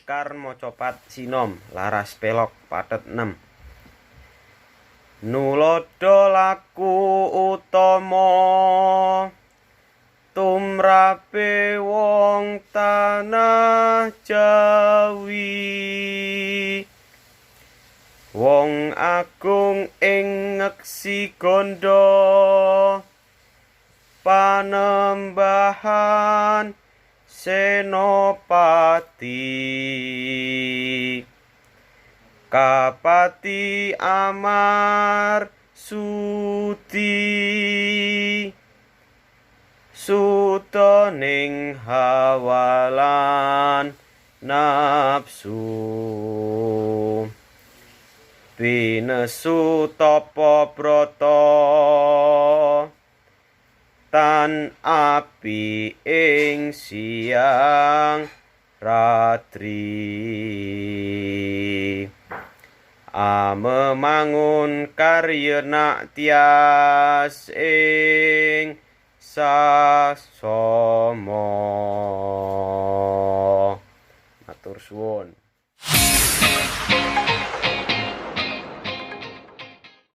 Sekar Mocopat Sinom laras pelok pathet 6. Nulodo laku utama tumrape wong tanah Jawi, wong agung ing ngeksi gondo panembahan Senopati. Kapati Amar Sudi sutoning hawalan nafsu, pinesu tapa brata tan api ing siang ratri, amemangun karyana tias ing sasama. Matur suwun.